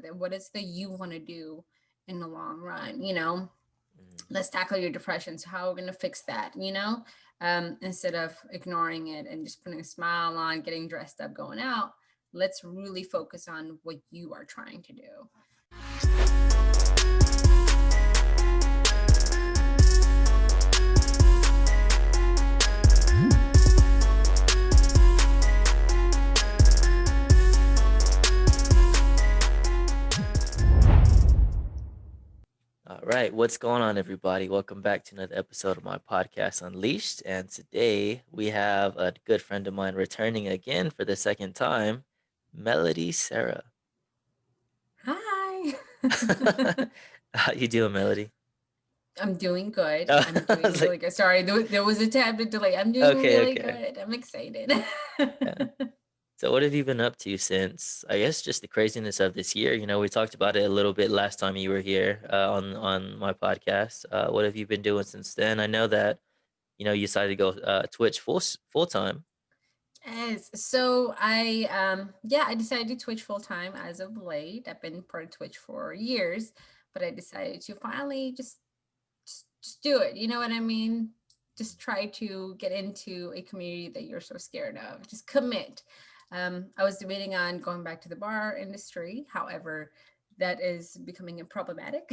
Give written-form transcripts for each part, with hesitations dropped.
with it? What is the you want to do in the long run? You know, Mhm. let's tackle your depression. So how are we going to fix that? You know, instead of ignoring it and just putting a smile on, getting dressed up, going out. Let's really focus on what you are trying to do. All right, what's going on, everybody? Welcome back to another episode of my podcast, Unleashed. And today we have a good friend of mine returning again for the second time, Melody Sarah. Hi. How you doing, Melody? I'm doing good. I I'm was doing like, really good. Sorry, there was a tad bit delay. I'm doing okay, really okay, good. I'm excited. yeah. So, what have you been up to since, I guess, just the craziness of this year? You know, we talked about it a little bit last time you were here on my podcast. What have you been doing since then? I know that you decided to go Twitch full time. Yes. So I decided to Twitch full time as of late. I've been part of Twitch for years, but I decided to finally just do it. You know what I mean? Just try to get into a community that you're so scared of. Just commit. I was debating on going back to the bar industry. However, that is becoming problematic.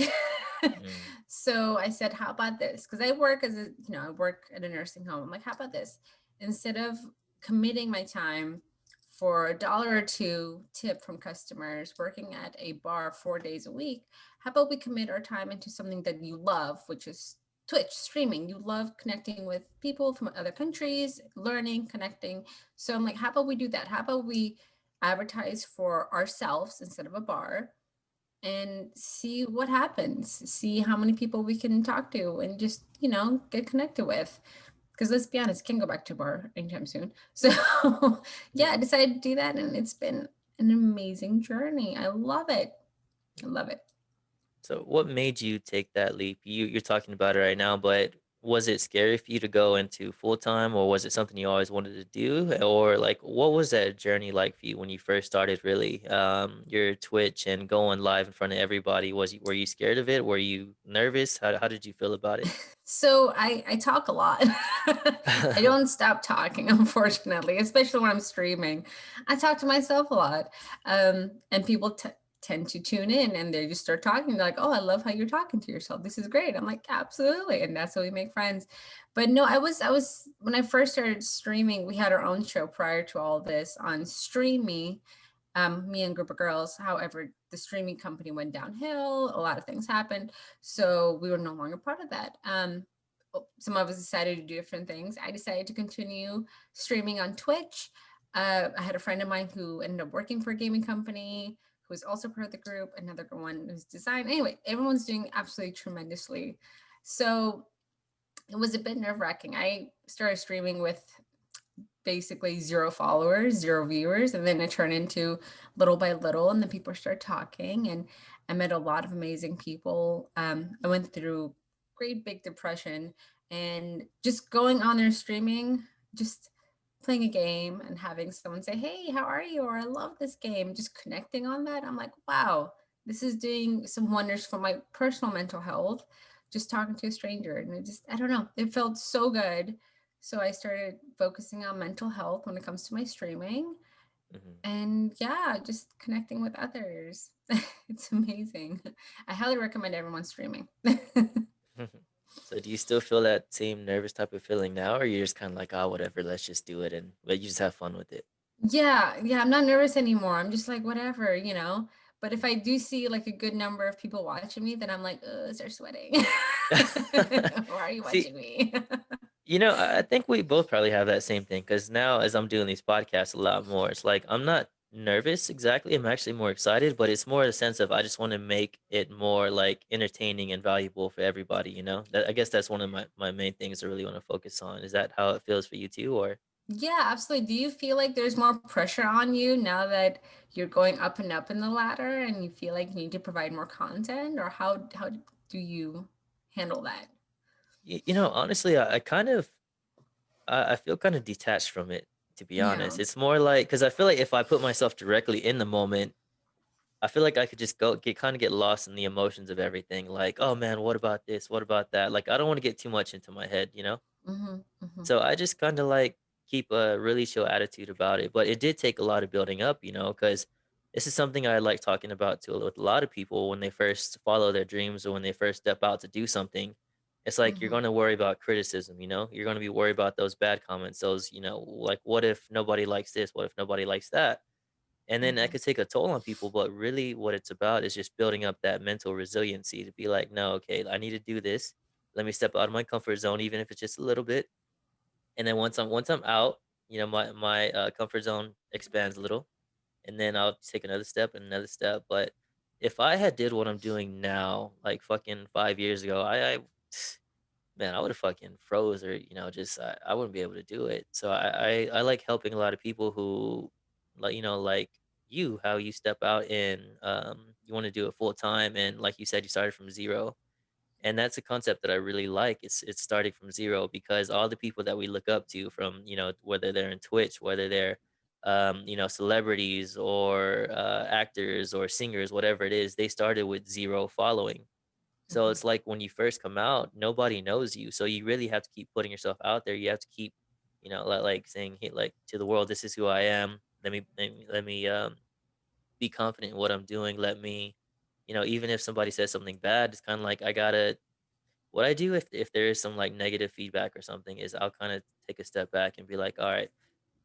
Mm, So I said, how about this? Because I work I work at a nursing home. I'm like, how about this? Instead of committing my time for a dollar or two tip from customers working at a bar 4 days a week, how about we commit our time into something that you love, which is Twitch streaming? You love connecting with people from other countries, learning, connecting. So I'm like, how about we do that? How about we advertise for ourselves instead of a bar and see what happens, see how many people we can talk to and just, get connected with. Because let's be honest, can't go back to a bar anytime soon. So yeah, I mm. decided to do that and it's been an amazing journey. I love it. I love it. So, what made you take that leap? You're talking about it right now, but was it scary for you to go into full time, or was it something you always wanted to do, or like what was that journey like for you when you first started? Really, your Twitch and going live in front of everybody. Were you scared of it? Were you nervous? How did you feel about it? So I talk a lot. I don't stop talking, unfortunately, especially when I'm streaming. I talk to myself a lot, and people tend to tune in and they just start talking. They're like, "Oh, I love how you're talking to yourself. This is great." I'm like, "Absolutely," and that's how we make friends. But no, I was when I first started streaming. We had our own show prior to all this on Streamy, me and a group of girls. However, the streaming company went downhill. A lot of things happened, so we were no longer part of that. Some of us decided to do different things. I decided to continue streaming on Twitch. I had a friend of mine who ended up working for a gaming company who was also part of the group. Another one who's design. Anyway, everyone's doing absolutely tremendously. So it was a bit nerve wracking. I started streaming with basically zero followers, zero viewers, and then it turned into little by little, and then people start talking, and I met a lot of amazing people. I went through great big depression, and just going on there streaming, just playing a game and having someone say, "Hey, how are you?" or "I love this game," just connecting on that. I'm like, wow, this is doing some wonders for my personal mental health. Just talking to a stranger, and I don't know, it felt so good. So I started focusing on mental health when it comes to my streaming. Mhm. And yeah, just connecting with others. It's amazing. I highly recommend everyone streaming. So, do you still feel that same nervous type of feeling now, or you're just kind of like, oh, whatever, let's just do it, and but you just have fun with it? Yeah, I'm not nervous anymore. I'm just like, whatever. But if I do see like a good number of people watching me, then I'm like, start sweating. Why are you See, watching me? I think we both probably have that same thing because now, as I'm doing these podcasts a lot more, it's like I'm not nervous exactly. I'm actually more excited, but it's more a sense of I just want to make it more like entertaining and valuable for everybody. I guess that's one of my main things I really want to focus on. Is that how it feels for you too, or? Yeah, absolutely. Do you feel like there's more pressure on you now that you're going up and up in the ladder and you feel like you need to provide more content, or how do you handle that? Honestly, I kind of I feel kind of detached from it, to be Yeah. honest. It's more like because I feel like if I put myself directly in the moment, I feel like I could just go get kind of get lost in the emotions of everything. Like, oh man, what about this? What about that? Like, I don't want to get too much into my head, you know? Mhm, mhm, So I just kind of like keep a really chill attitude about it. But it did take a lot of building up, you know, because this is something I like talking about to with a lot of people when they first follow their dreams or when they first step out to do something. It's like you're mhm, going to worry about criticism, you know? You're going to be worried about those bad comments, those, you know, like what if nobody likes this? What if nobody likes that? And then that mhm, could take a toll on people, but really what it's about is just building up that mental resiliency to be like, no, okay, I need to do this. Let me step out of my comfort zone, even if it's just a little bit. And then once I'm out, you know, my comfort zone expands a little, and then I'll take another step and another step. But if I had did what I'm doing now, like fucking 5 years ago, I man, I would have fucking froze or you know, just I wouldn't be able to do it. So I like helping a lot of people who like you know like you how you step out and you want to do it full time and like you said you started from zero and that's a concept that I really like. It's starting from zero because all the people that we look up to, from you know whether they're in Twitch, whether they're you know celebrities or actors or singers, whatever it is, they started with zero following. So mhm, it's like when you first come out, nobody knows you. So you really have to keep putting yourself out there. You have to keep, you know, like saying, hey, like to the world, this is who I am. Let me be confident in what I'm doing. Let me, you know, even if somebody says something bad, it's kind of like I gotta what I do if there is some, like, negative feedback or something is I'll kinda take a step back and be like, "Alright,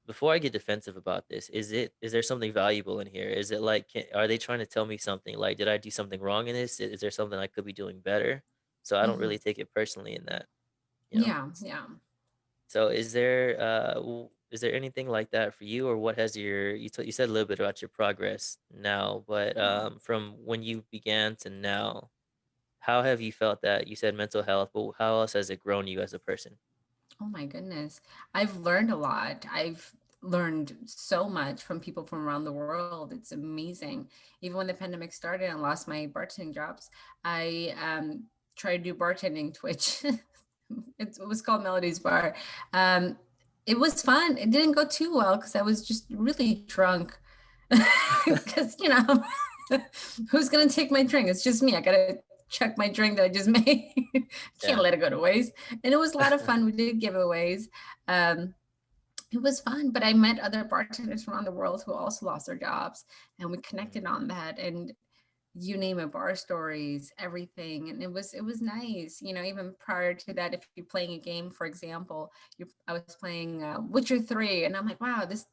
before I get defensive about this, is there something valuable in here? Is it like are they trying to tell me something? Like, did I do something wrong in this? Is there something I could be doing better?" So I don't mhm. really take it personally in that, you know? Yeah, yeah. So is there anything like that for you, or what has your you said a little bit about your progress now, but, from when you began to now, how have you felt that you said mental health, but how else has it grown you as a person? Oh my goodness. I've learned a lot. I've learned so much from people from around the world. It's amazing. Even when the pandemic started and lost my bartending jobs, I tried to do bartending Twitch. It was called Melody's Bar. Um, it was fun. It didn't go too well because I was just really drunk. Because, who's going to take my drink? It's just me. I got to check my drink that I just made. Can't Yeah. let it go to waste. And it was a lot of fun. We did giveaways. Um, it was fun, but I met other bartenders from around the world who also lost their jobs, and we connected Mhm, on that. And you name it, bar stories, everything, and it was nice. Even prior to that, if you're playing a game, for example, I was playing Witcher 3, and I'm like, wow, this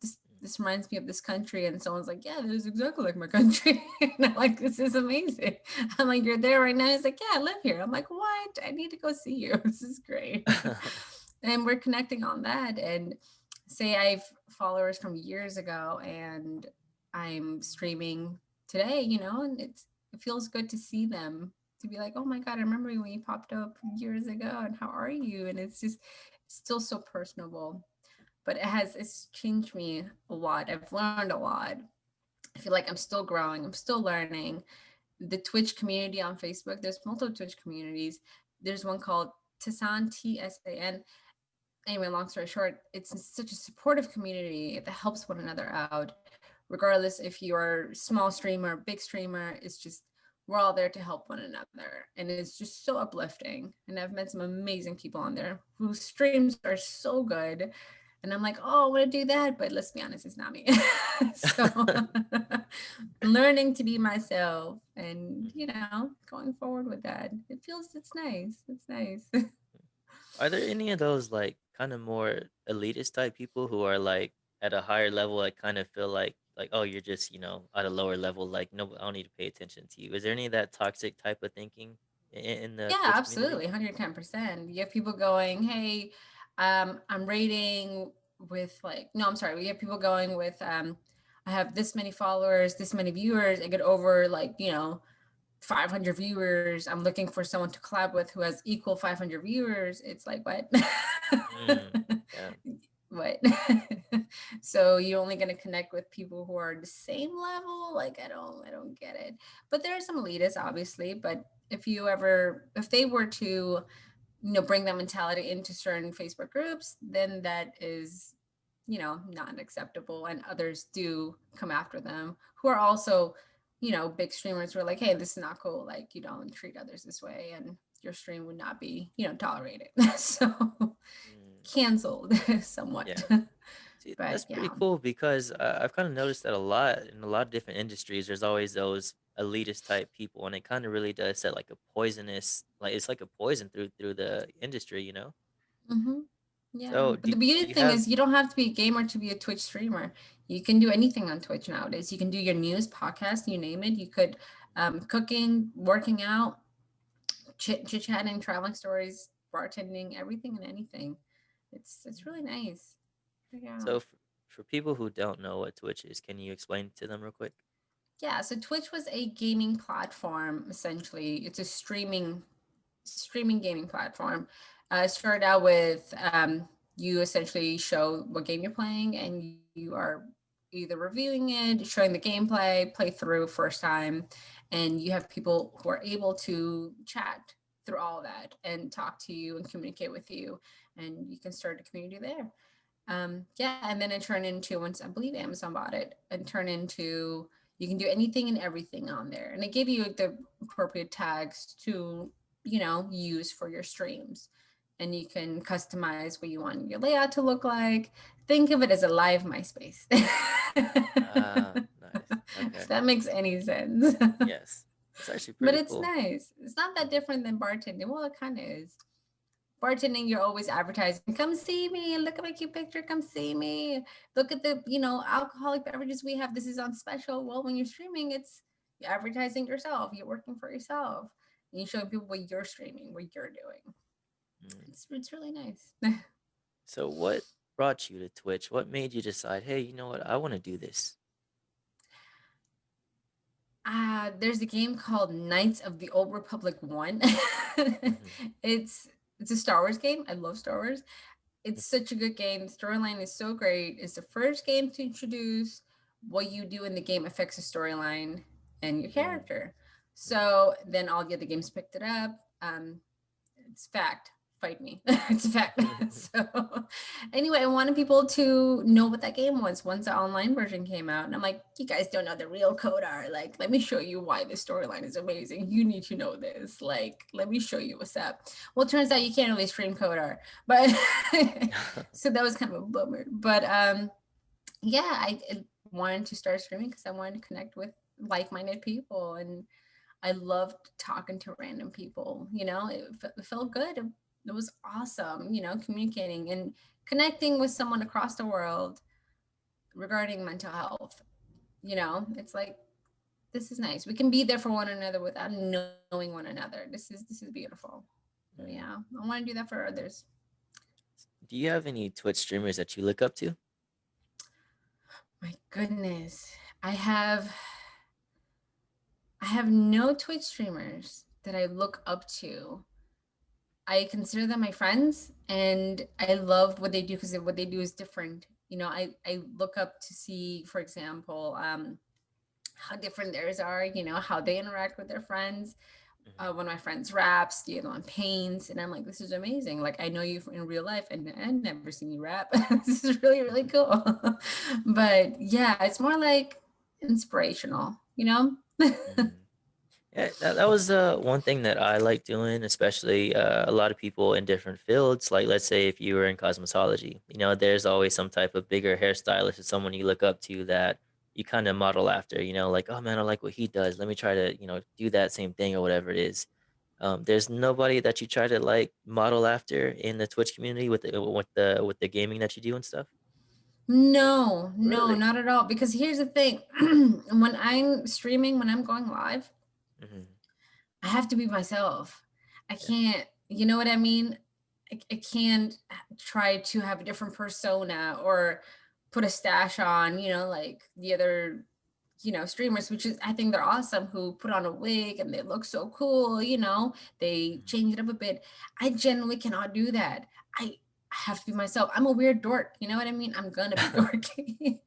reminds me of this country, and someone's like, yeah, this is exactly like my country. And I'm like, this is amazing. I'm like, you're there right now? He's like, yeah, I live here. I'm like, what? I need to go see you. This is great. And we're connecting on that. And say I've followers from years ago, and I'm streaming today, and it feels good to see them, to be like, oh my God, I remember when you popped up years ago, and how are you? And it's still so personable. But it's changed me a lot. I've learned a lot. I feel like I'm still growing, I'm still learning. The Twitch community on Facebook, there's multiple Twitch communities. There's one called Tisan, TSAN. Anyway, long story short, it's such a supportive community that helps one another out, regardless if you're a small streamer, big streamer. It's just we're all there to help one another, and it's just so uplifting. And I've met some amazing people on there whose streams are so good, and I'm like, oh, I want to do that, but let's be honest, it's not me. So learning to be myself, and mhm. going forward with that, it's nice. It's nice. Are there any of those, like, kinda more elitist type people who are, like, at a higher level, I kind of feel like, "Oh, you're just, you know, at a lower level, like, no, I don't need to pay attention to you." Is there any of that toxic type of thinking in the Yeah, Twitch community? absolutely, 110%. You have people going, "Hey, I'm rating with like," no, I'm sorry. We have people going with, "I have this many followers, this many viewers. I get over like 500 viewers. I'm looking for someone to collab with who has equal 500 viewers." It's like, what? Mm, yeah. What? So you're only going to connect with people who are the same level? Like, I don't get it. But there are some elitists, obviously. But if they were to, bring that mentality into certain Facebook groups, then that is, not acceptable. And others do come after them who are also, big streamers were like, hey, this is not cool. Like, you don't treat others this way, and your stream would not be, tolerated. So Mm, canceled somewhat. yeah. See, But that's pretty yeah. cool because I've kind of noticed that a lot in a lot of different industries. There's always those elitist type people, and it kind of really does set like a poisonous, like it's like a poison through the industry, you know. Hmm. Yeah. So But the do beauty you thing have? is you don't have to be a gamer to be a Twitch streamer. You can do anything on Twitch nowadays. You can do your news, podcast, you name it. You could cooking, working out, chit chatting, traveling stories, bartending, everything and anything. It's really nice. Yeah. So for people who don't know what Twitch is, can you explain it to them real quick? Yeah, so Twitch was a gaming platform essentially. It's a streaming gaming platform. It started out with you essentially show what game you're playing, and you are either reviewing it, showing the gameplay, play through first time, and you have people who are able to chat through all of that and talk to you and communicate with you, and you can start a community there. Yeah, and then it turned into, once I believe Amazon bought it, and turned into you can do anything and everything on there, and it gave you the appropriate tags to use for your streams, and you can customize what you want your layout to look like. Think of it as a live MySpace. Ah, nice. If Okay. that makes any sense. Yes. That's actually But pretty it's cool. nice. It's not that Mhm. different than bartending. Well, it kind of is. Bartending, you're always advertising, come see me, look at my cute picture, come see me, look at the alcoholic beverages we have, this is on special. Well, when you're streaming, it's you're advertising yourself, you're working for yourself, and you're showing people what you're streaming, what you're doing. Mm. It's really nice. So what brought you to Twitch? What made you decide, hey, you know what, I want to do this? There's a game called Knights of the Old Republic 1. Hmm. it's it's a Star Wars game. I love Star Wars. It's such a good game. The storyline is so great. It's the first game to introduce what you do in the game affects the storyline and your Mm-hmm. character. So then all the other games picked it up. It's fact. Fight me. It's a fact. So anyway, I wanted people to know what that game was once the online version came out. And I'm like, you guys don't know the real Kodar. Like, let me show you why this storyline is amazing. You need to know this. Like, let me show you what's up. Well, it turns out you can't really stream Kodar. But so that was kind of a bummer. But yeah, I wanted to start streaming because I wanted to connect with like-minded people, and I loved talking to random people. It felt good. It was awesome, communicating and connecting with someone across the world regarding mental health. It's like, this is nice. We can be there for one another without knowing one another. This is beautiful. So yeah, Mm. I want to do that for others. Do you have any Twitch streamers that you look up to? My goodness. I have no Twitch streamers that I look up to. I consider them my friends, and I love what they do because what they do is different. I look up to see, for example, how different theirs are, how they interact with their friends. Hmm. One of my friends raps, the other one paints, and I'm like, this is amazing. Like, I know you in real life, and I never seen you rap. This is really, really cool. But yeah, it's more like inspirational, Hmm. Yeah, that was one thing that I like doing, especially a lot of people in different fields. Like, let's say if you were in cosmetology, there's always some type of bigger hairstylist or someone you look up to that you kind of model after. Like, oh man, I like what he does. Let me try to do that same thing or whatever it is. There's nobody that you try to like model after in the Twitch community with the gaming that you do and stuff. No, no, Really? not at all. Because here's the thing, when I'm streaming, when I'm going live, Hmm. I have to be myself. I Yeah. can't, you know what I mean? I can't try to have a different persona or put a stash on, like the other, streamers, which is, I think they're awesome, who put on a wig and they look so cool, they Mhm. change it up a bit. I generally cannot do that. I have to be myself. I'm a weird dork. You know what I mean? I'm gonna be dorky.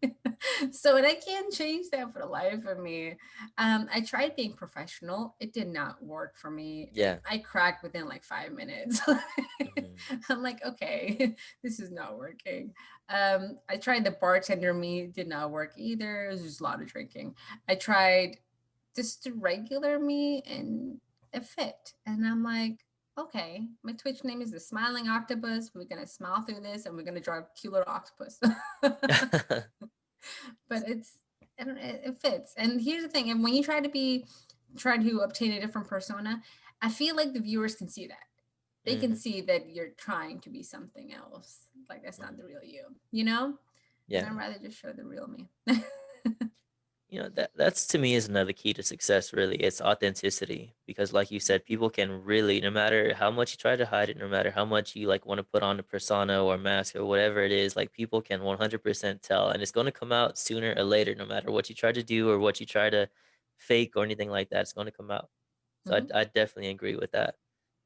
So, and I can't change that for the life of me. I tried being professional. It did not work for me. Yeah. I cracked within like 5 minutes. Hmm. I'm like, okay, this is not working. I tried the bartender me, did not work either. It was just a lot of drinking. I tried just the regular me, and it fit. And I'm like, okay, my Twitch name is the Smiling Octopus. We're gonna smile through this, and we're gonna draw a cute little octopus. But it's, I don't, it fits. And here's the thing: and when you try to obtain a different persona, I feel like the viewers can see that. They can Hmm. see that you're trying to be something else. Like that's not the Hmm. real you, you know. And Yeah. I'd rather just show the real me. That's to me is another key to success, really. It's authenticity. Because like you said, people can really, no matter how much you try to hide it, no matter how much you like want to put on a persona or mask or whatever it is, like people can 100% tell, and it's going to come out sooner or later, no matter what you try to do or what you try to fake or anything like that. It's going to come out. So Mhm. I definitely agree with that.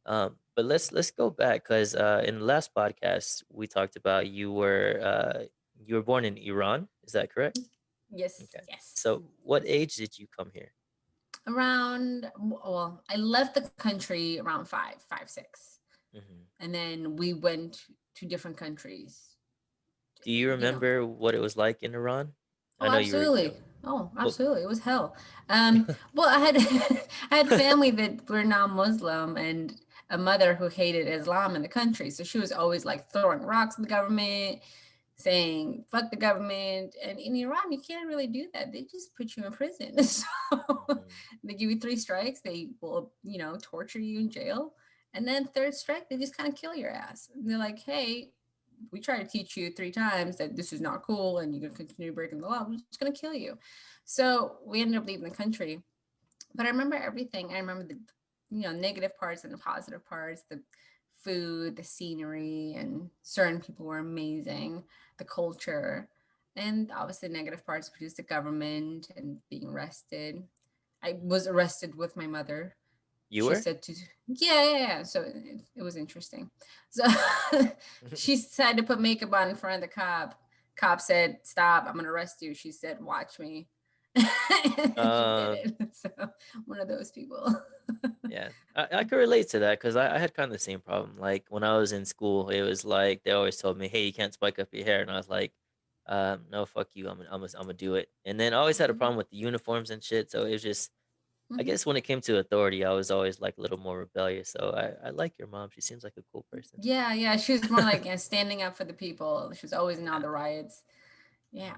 But let's go back, because in the last podcast we talked about you were born in Iran. Is that correct? Yes, Okay. yes. So what age did you come here? Around, well, I left the country around five, 6. Hmm. And then we went to different countries, Do you you know. remember what it was like in Iran? I Oh, know you were absolutely. young. Oh, Well, absolutely. It was hell. Well, I had I had family that were non-Muslim, and a mother who hated Islam in the country. So she was always like throwing rocks at the government, saying "fuck the government." And in Iran, you can't really do that. They just put you in prison. So mhm, they give you 3 strikes. They will, torture you in jail, and then third strike, they just kind of kill your ass. And they're like, "Hey, we try to teach you 3 times that this is not cool and you're going to continue breaking the law, we're just going to kill you." So we ended up leaving the country. But I remember everything. I remember the, negative parts and the positive parts, the food, the scenery, and certain people were amazing, the culture. And obviously, the negative parts, which is the government and being arrested. I was arrested with my mother. you She were? said to, yeah, yeah, yeah. So it was interesting. So she decided to put makeup on in front of the cop. Cop said, "Stop, I'm gonna arrest you." She said, "Watch me." And she did uh, it. So one of those people. yeah, I could relate to that, because I had kind of the same problem. Like when I was in school, it was like they always told me, "Hey, you can't spike up your hair," and I was like, "No, fuck you. I'm gonna do it." And then I always had a problem with the uniforms and shit. So it was just, I Mhm. guess when it came to authority, I was always like a little more rebellious. So I like your mom. She seems like a cool person. Yeah, yeah. She was more like, standing up for the people. She was always in all Yeah. the riots. Yeah.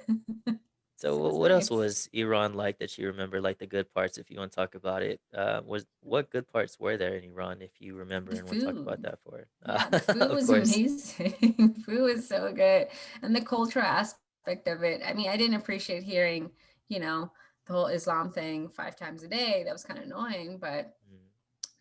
Mhm. So So it was what else nice. was Iran like that you remember, like the good parts, if you want to talk about it? Was what good parts were there in Iran, if you remember The and want to talk about food. that for it? Yeah, the food Of was course. amazing. Food was so good. And the cultural aspect of it. I mean, I didn't appreciate hearing, you know, the whole Islam thing 5 times a day. That was kind of annoying, but Mm.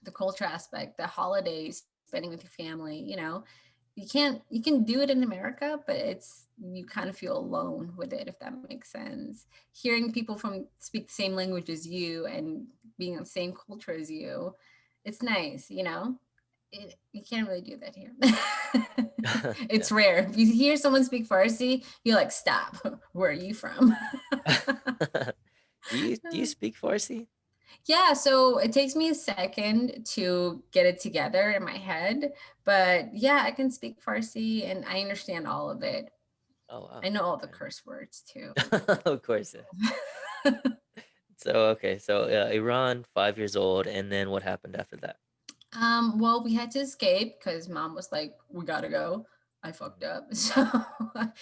the culture aspect, the holidays, spending with your family, you can do it in America, but it's you kind of feel alone with it, if that makes sense. Hearing people from speak the same language as you and being in the same culture as you, it's nice. You can't really do that here. Yeah. It's rare. If you hear someone speak Farsi, you're like, stop. Where are you from? Do you speak Farsi? Yeah, so it takes me a second to get it together in my head, but yeah, I can speak Farsi and I understand all of it. Oh I wow. know all the Okay. curse words too. Of course. Yeah. So okay. So Iran, 5 years old, and then what happened after that? Well, we had to escape because mom was like, "We gotta go." I fucked Mhm. up. So,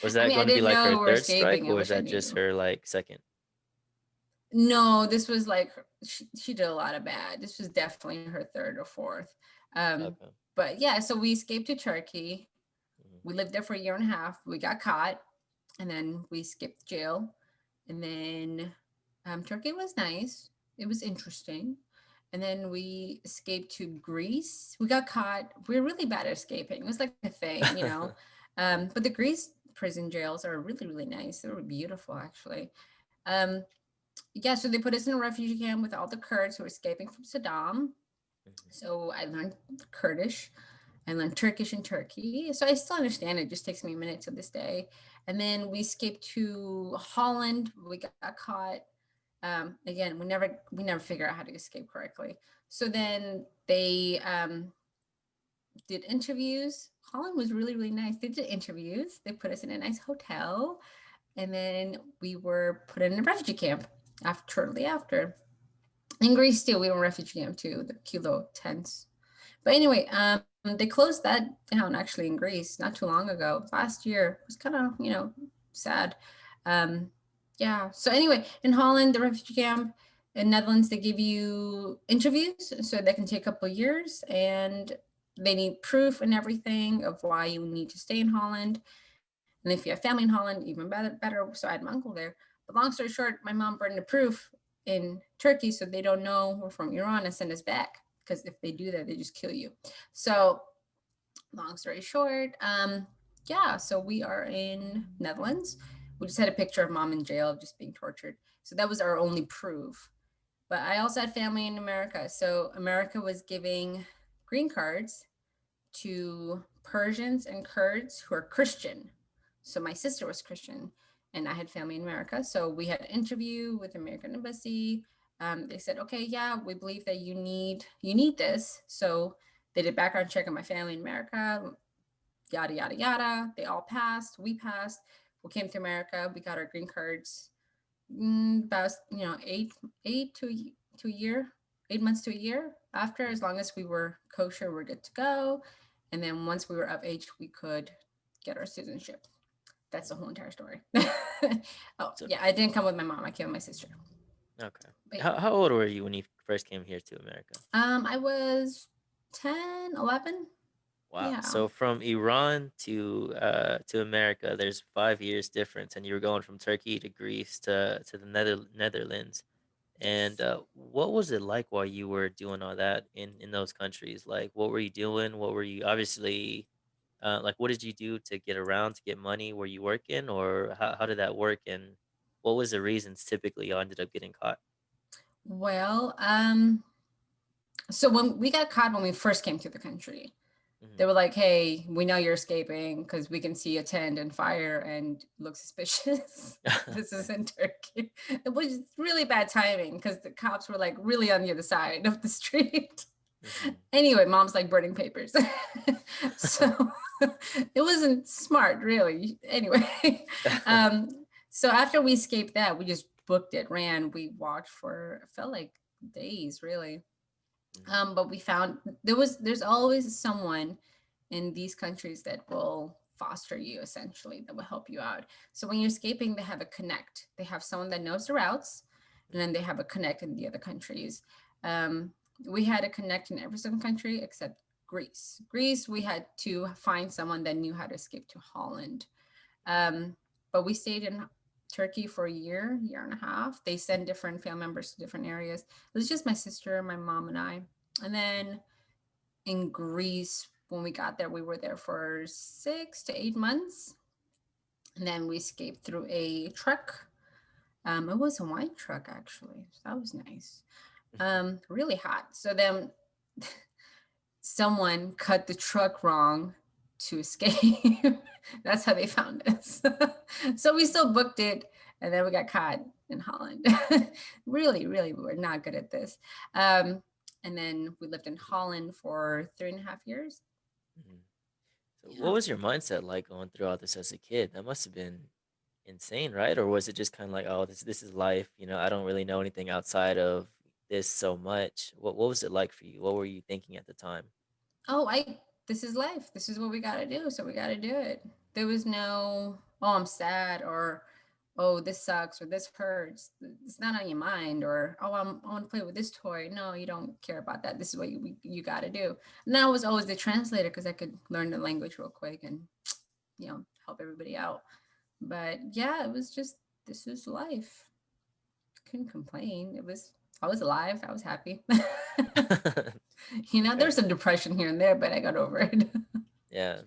Was I that mean, I going to be didn't like know her we were third strike, escaping. I or was wish I that just knew. her like second? No, this was like she did a lot of bad. This was definitely her third or fourth. Um, Okay. but yeah, so we escaped to Turkey. Mhm. We lived there for a year and a half. We got caught, and then we skipped jail. And then Turkey was nice. It was interesting. And then we escaped to Greece. We got caught. We were really bad at escaping. It was like a thing. Yeah. But the Greece prison jails are really, really nice. They were beautiful, actually. Um, yeah, so they put us in a refugee camp with all the Kurds who were escaping from Saddam. Mhm. So I learned Kurdish. I learned Turkish in Turkey. So I still understand it. It just takes me a minute to this day. And then we escaped to Holland. We got caught. Again, we never figure out how to escape correctly. So then they did interviews. Holland was really, really nice. They did interviews. They put us in a nice hotel. And then we were put in a refugee camp. after shortly after. In Greece too, we were in refugee camp too, the Kilo tents. But anyway, they closed that down actually in Greece not too long ago. Last year it was kind of, sad. Um, yeah. So anyway, in Holland, the refugee camp, in Netherlands, they give you interviews, so that can take a couple of years, and they need proof and everything of why you need to stay in Holland. And if you have family in Holland, even better. So I had my uncle there. But long story short, my mom burned the proof in Turkey, so they don't know we're from Iran and send us back. Because if they do that, they just kill you. So long story short, yeah, so we are in Netherlands. We just had a picture of mom in jail just being tortured. So that was our only proof. But I also had family in America. So America was giving green cards to Persians and Kurds who are Christian. So my sister was Christian and I had family in America. So we had an interview with the American embassy. They said, okay, yeah, we believe that you need this. So they did background check on my family in America, yada yada yada. They all passed. We passed. We came to America. We got our green cards. About eight to a year, 8 months to a year after. As long as we were kosher, we're good to go. And then once we were of age, we could get our citizenship. That's the whole entire story. Oh So yeah, I didn't come with my mom. I came with my sister. okay. But How old were you when you first came here to America? I was 10, 11. Wow. Yeah. So from Iran to America, there's 5 years difference, and you were going from Turkey to Greece to the Netherlands. And Yes. what was it like while you were doing all that in those countries? Like, what were you doing? What were you obviously like? What did you do to get around to get money? Were you working, or how did that work? And what was the reasons typically you ended up getting caught? Well, so when we got caught when we first came to the country, they Hmm. were like, "Hey, we know you're escaping because we can see a tent and fire and look suspicious." This is Okay. in Turkey. It was really bad timing because the cops were like really on the other side of the street. Hmm. Anyway, mom's like burning papers. So it wasn't smart, really. Anyway, um, so after we escaped that, we just booked it, ran. We walked for, it felt like days, really. Hmm. But we found there's always someone in these countries that will foster you, essentially, that will help you out. So when you're escaping, they have a connect. They have someone that knows the routes, and then they have a connect in the other countries. Um, we had a connect in every single country except Greece. Greece, we had to find someone that knew how to escape to Holland. Um, but we stayed in Turkey for a year and a half. They send different family members to different areas. It was just my sister, my mom, and I. And then in Greece, when we got there, we were there for 6 to 8 months. And then we escaped through a truck. It was a wine truck, actually. So that was nice. Really hot. So then someone cut the truck wrong to escape. That's how they found us. So we still booked it, and then we got caught in Holland. Really, really, we were not good at this. Um, and then we lived in Holland for 3.5 years. Hmm. So, what Yeah. was your mindset like going through all this as a kid? That must have been insane, right? Or was it just kind of like, oh, this is life? I don't really know anything outside of this so much. What was it like for you? What were you thinking at the time? Oh, this is life. This is what we got to do. So we got to do it. There was no, oh, I'm sad, or, oh, this sucks, or this hurts. It's not on your mind, or, oh, I want to play with this toy. No, you don't care about that. This is what you got to do. And I was always the translator because I could learn the language real quick and, help everybody out. But yeah, it was just, this is life. Couldn't complain. I was alive. I was happy. Okay. There's some depression here and there, but I got over it. Yeah.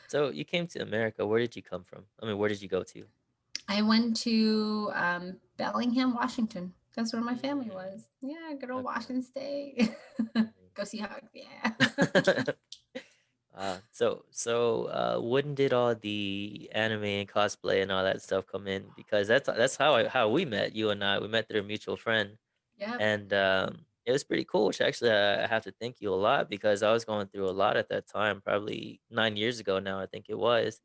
So you came to America. Where did you come from? I mean, where did you go to? I went to Bellingham, Washington. That's where my family Mm, was. Yeah, good old okay. Washington State. Mhm. Go see Hugs. Yeah. When did all the anime and cosplay and all that stuff come in? Because that's how we met. You and I, we met through a mutual friend, Yep. and it was pretty cool. Which actually, I have to thank you a lot because I was going through a lot at that time, probably 9 years ago now. I think it was,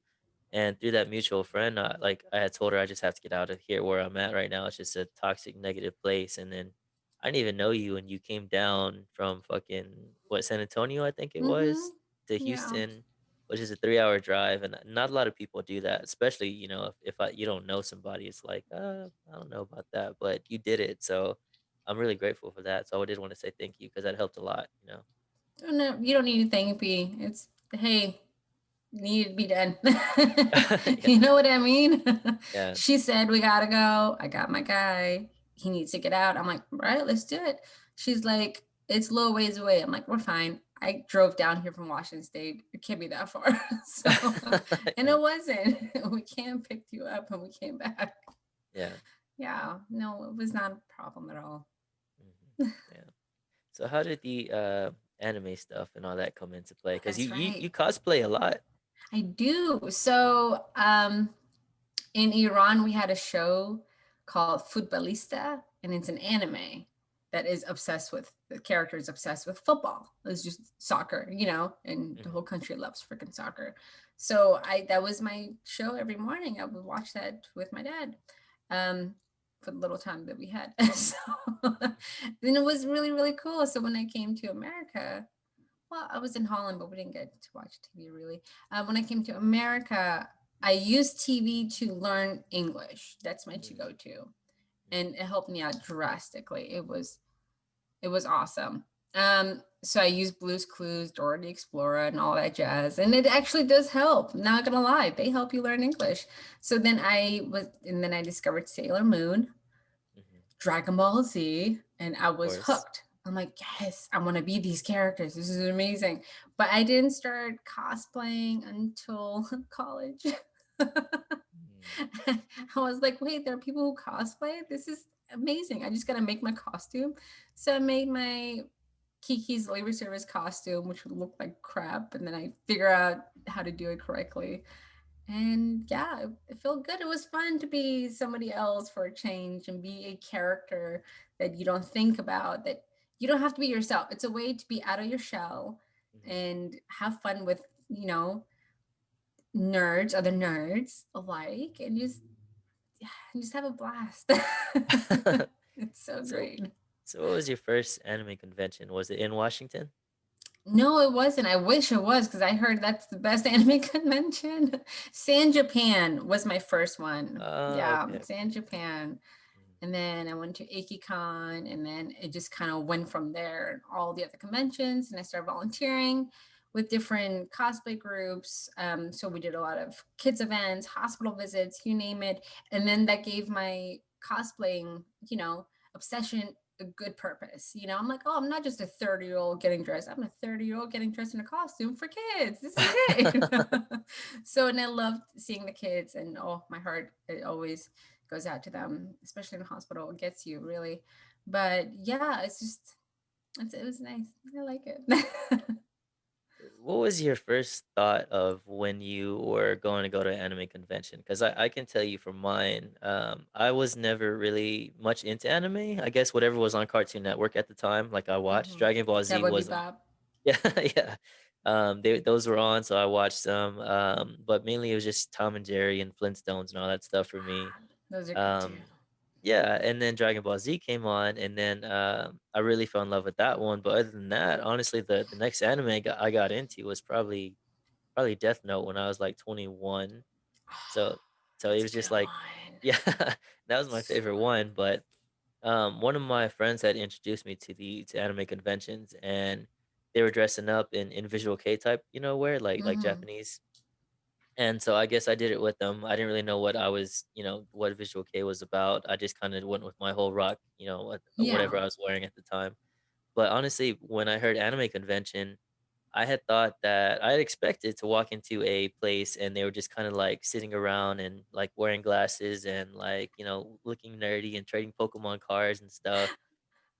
And through that mutual friend, like I had told her, I just have to get out of here where I'm at right now. It's just a toxic, negative place. And then I didn't even know you, and you came down from fucking what, San Antonio, I think it Mm-hmm. was, to Yeah. Houston, which is a 3 hour drive, and not a lot of people do that. Especially, if you don't know somebody, it's like, I don't know about that, but you did it, so I'm really grateful for that. So I did want to say thank you because that helped a lot. Oh, no, you don't need to thank me. It's, hey, needed to be done. You Yeah, know what I mean? yeah. She said, we gotta go. I got my guy. He needs to get out. I'm like, all right, let's do it. She's like, it's a little ways away. I'm like, we're fine. I drove down here from Washington State. It can't be that far. So, and Yeah, it wasn't. We came, picked you up, and we came back. yeah. Yeah, no, it was not a problem at all. Mhm. Yeah. So how did the anime stuff and all that come into play? Because you That's you right. you cosplay a lot. I do. Mhm, So, in Iran, we had a show called Futbolista, and it's an anime that is obsessed with the characters obsessed with football. It's just soccer, and the mhm, whole country loves freaking soccer. So I that was my show every morning. I would watch that with my dad, um, for the little time that we had. So then it was really really cool. So when I came to America, well, I was in Holland, but we didn't get to watch TV really. When I came to America, I used TV to learn English. That's my to mhm, go to, mhm, and it helped me out drastically. It was awesome. So I used Blue's Clues, Dora the Explorer, and all that jazz, and it actually does help. Not gonna lie, they help you learn English. And then I discovered Sailor Moon, mhm. Dragon Ball Z, and I Of was course. hooked. I'm like, yes, I want to be these characters. This is amazing. But I didn't start cosplaying until college. Mm, I was like, wait, there are people who cosplay? This is amazing. I just got to make my costume. So I made my Kiki's Labor Service costume, which would look like crap. And then I figure out how to do it correctly. And yeah, it felt good. It was fun to be somebody else for a change and be a character that you don't think about, that you don't have to be yourself. It's a way to be out of your shell mhm. and have fun with, nerds, other nerds alike, and just have a blast. It's so So great. so what was your first anime convention? Was it in Washington? No, it wasn't. I wish it was because I heard that's the best anime convention. San Japan was my first one. Oh, Yeah, okay, San okay. Japan. Mhm, And then I went to AkiCon, and then it just kind of went from there and all the other conventions. And I started volunteering with different cosplay groups. So we did a lot of kids events, hospital visits, you name it. And then that gave my cosplaying, obsession a good purpose. I'm like, oh, I'm not just a 30-year-old getting dressed. I'm a 30-year-old getting dressed in a costume for kids. This is great. So, and I loved seeing the kids, and oh, my heart, it always goes out to them, especially in the hospital. It gets you really. But yeah, it was nice. I like it. What was your first thought of when you were going to go to an anime convention? Because I can tell you from mine, I was never really much into anime. I guess whatever was on Cartoon Network at the time, like I watched. Hmm. Dragon Ball Z Cowboy was Bebop. yeah, yeah. Those were on, so I watched them. But mainly it was just Tom and Jerry and Flintstones and all that stuff for me. Those are good too. Um, yeah, and then Dragon Ball Z came on, and then I really fell in love with that one. But other than that, honestly, the next anime I got into was probably Death Note when I was like 21. So so it That's a was good just like, one. yeah, that was my So favorite one. But one of my friends had introduced me to anime conventions, and they were dressing up in visual K type, wear like hmm. Japanese. And so I guess I did it with them. I didn't really know what visual K was about. I just kind of went with my whole rock, whatever Yeah. I was wearing at the time. But honestly, when I heard anime convention, I had thought that I had expected to walk into a place and they were just kind of like sitting around and like wearing glasses and like, looking nerdy and trading Pokemon cards and stuff.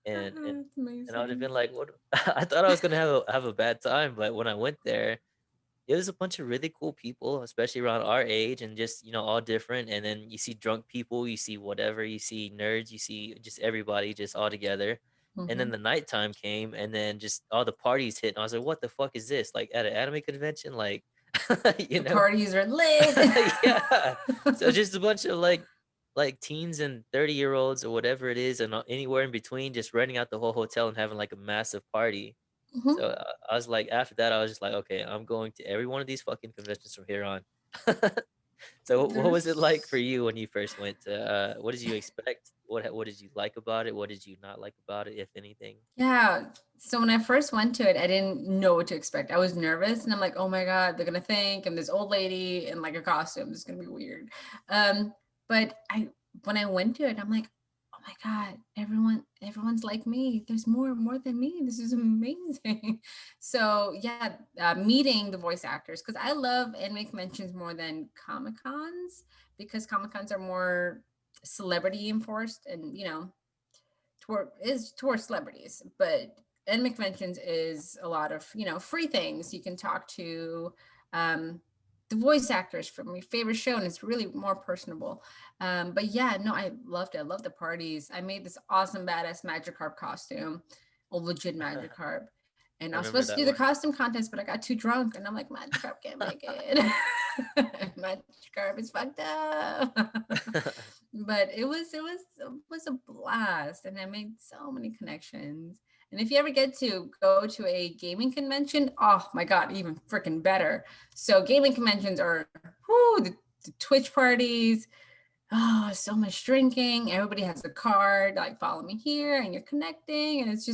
And and It's and I would have amazing. been like, what I thought I was gonna have a bad time, but when I went there, it was a bunch of really cool people, especially around our age and just, all different. And then you see drunk people, you see whatever, you see nerds, you see just everybody just all together. And then Hmm. the nighttime came and then just all the parties hit. And I was like, what the fuck is this? Like at an anime convention? Like you The know? parties are lit. Yeah. So just a bunch of like teens and 30-year-olds or whatever it is, and anywhere in between, just renting out the whole hotel and having like a massive party. Mhm. So I was like, after that, I was just like, okay, I'm going to every one of these fucking conventions from here on. So what was it like for There's you when you first went to? What did you expect? What did you like about it? What did you not like about it, if anything? Yeah. So when I first went to it, I didn't know what to expect. I was nervous and I'm like, oh my God, they're gonna think I'm this old lady in like a costume. This is gonna be weird. Um, but I when I went to it, I'm like, oh my God, everyone's like me. There's more than me. This is amazing. So yeah, meeting the voice actors, because I love anime conventions more than Comic Cons, because Comic Cons are more celebrity enforced and towards celebrities, but anime conventions is a lot of free things. You can talk to um, the voice actors from your favorite show, and it's really more personable. But yeah, no, I loved it. I love the parties. I made this awesome badass Magikarp costume, a legit Magikarp. And I I was remember supposed to do that the one. costume contest, but I got too drunk, and I'm like, Magikarp can't make it. Magikarp is fucked up. But it was a blast, and I made so many connections. And if you ever get to go to a gaming convention, oh my god, even freaking better. So gaming conventions are the Twitch parties. Oh, so much drinking. Everybody has a card, like follow me here, and you're connecting, and it's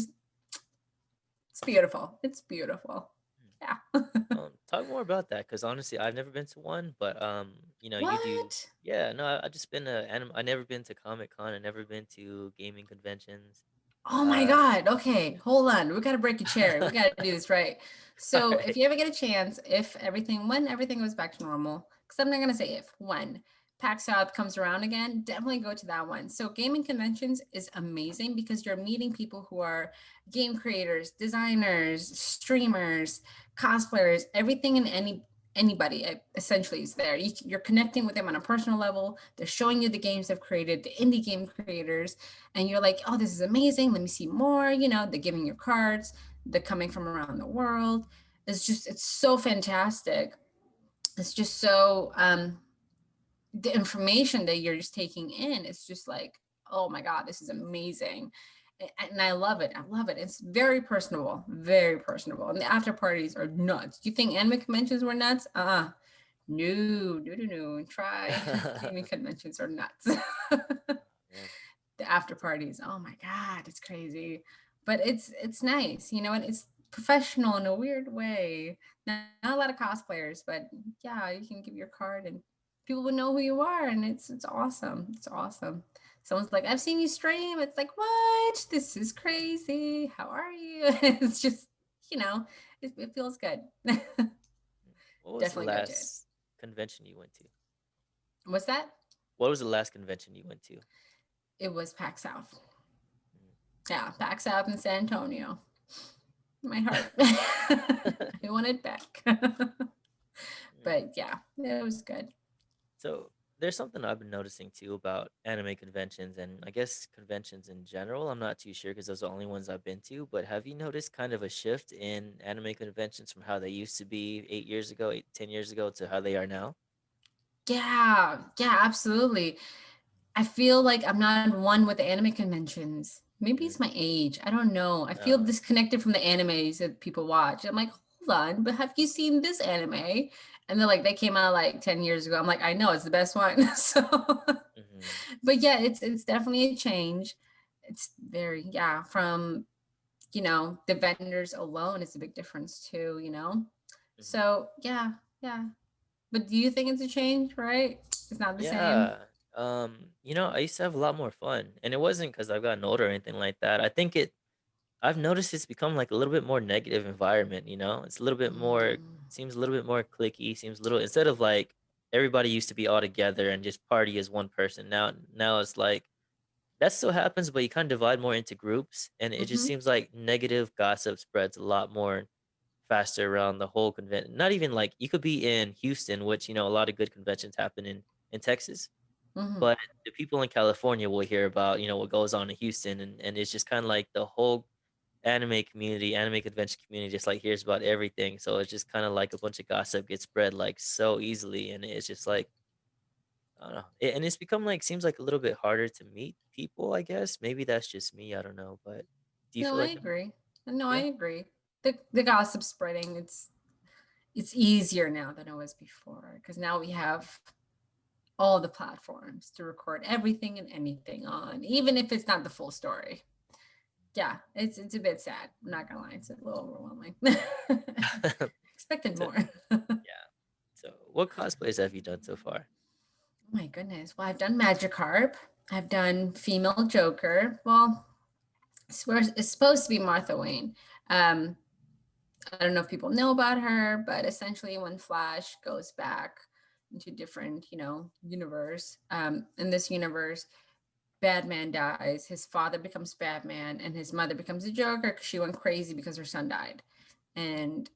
beautiful. It's beautiful. Yeah. Talk more about that, because honestly, I've never been to one, but you do. What? Yeah, no, I just been to I never been to Comic Con. I never been to gaming conventions. Oh my Uh, God. Okay, hold on. We got to break a chair. We got to do this right. all So, if right. you ever get a chance, when everything goes back to normal, because I'm not going to say if, when PAX South comes around again, definitely go to that one. So, gaming conventions is amazing because you're meeting people who are game creators, designers, streamers, cosplayers, everything and anybody essentially is there. You're connecting with them on a personal level. They're showing you the games they've created, the indie game creators, and you're like, oh, this is amazing. Let me see more. They're giving you cards. They're coming from around the world. It's so fantastic. It's just so the information that you're just taking in. It's just like, oh my God, this is amazing. And I love it. I love it. It's very personable, very personable. And the after parties are nuts. Do you think anime conventions were nuts? No, no, no, no. Try gaming conventions are nuts. Man. The after parties. Oh my God, it's crazy. But it's nice. You know, and it's professional in a weird way. Not a lot of cosplayers, but yeah, you can give your card and people will know who you are, and it's awesome. It's awesome. Someone's like, I've seen you stream. It's like, what? This is crazy. How are you? It's just, you know, it feels good. What was the Definitely go to it. last convention you went to? What's that? What was the last convention you went to? It was PAX South. Yeah, PAX South in San Antonio. My heart. I want it back. Mm. But yeah, it was good. So there's something I've been noticing too about anime conventions, and I guess conventions in general. I'm not too sure because those are the only ones I've been to. But have you noticed kind of a shift in anime conventions from how they used to be 8 years ago, 10 years ago, to how they are now? Yeah, yeah, absolutely. I feel like I'm not one with the anime conventions. Maybe Mm. it's my age. I don't know. I feel Uh, disconnected from the animes that people watch. I'm like, hold on, but have you seen this anime? And they're like, they came out like 10 years ago. I'm like, I know it's the best one. So, mhm, but yeah, it's definitely a change. It's very, yeah, from the vendors alone is a big difference too. mhm. So yeah, yeah. But do you think it's a change, right? It's not the same. Yeah. I used to have a lot more fun, and it wasn't because I've gotten older or anything like that. I think I've noticed it's become like a little bit more negative environment, It's a little bit more Mm, seems a little bit more clicky, seems a little instead of like everybody used to be all together and just party as one person. Now it's like that still happens, but you kind of divide more into groups, and it just mm-hmm, seems like negative gossip spreads a lot more faster around the whole convention. Not even like you could be in Houston, which a lot of good conventions happen in Texas, mm-hmm, but the people in California will hear about what goes on in Houston, and it's just kind of like the whole anime convention community just like hears about everything. So it's just kind of like a bunch of gossip gets spread like so easily, and it's just like I don't know. And it's become like seems like a little bit harder to meet people. I guess maybe that's just me. I don't know, but do you No, feel I like that? agree. No, I Yeah. agree. The gossip spreading, it's easier now than it was before because now we have all the platforms to record everything and anything on, even if it's not the full story. Yeah, it's a bit sad. I'm not gonna lie, it's a little overwhelming. Expected So more. yeah. So what cosplays have you done so far? My goodness. Well, I've done Magikarp. I've done female Joker. Well, it's supposed to be Martha Wayne. Um, I don't know if people know about her, but essentially, when Flash goes back into different, universe, in this universe, Batman dies. His father becomes Batman, and his mother becomes a Joker because she went crazy because her son died. And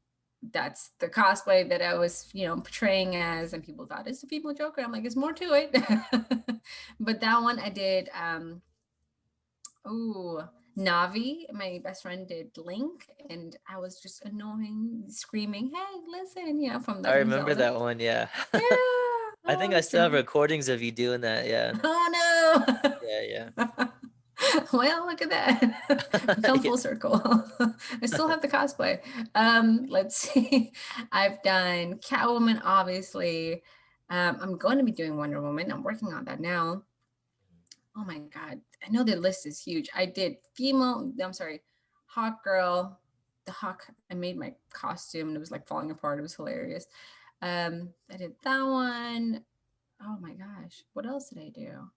that's the cosplay that I was, portraying as, and people thought it's a female Joker. I'm like, there's more to it. But that one I did. Oh, Navi, my best friend did Link, and I was just annoying, screaming, "Hey, listen!" From I Legend of remember Zelda. that one. Yeah. Yeah. I think Oh, I it's still have annoying. recordings of you doing that. Yeah. Oh Yeah. Yeah. no. Well, look at that. We come Yeah. full circle. I still have the cosplay. Let's see. I've done Catwoman, obviously. I'm going to be doing Wonder Woman. I'm working on that now. Oh my God. I know the list is huge. I did I'm sorry, Hawk Girl. The Hawk, I made my costume and it was like falling apart. It was hilarious. I did that one. Oh my gosh. What else did I do?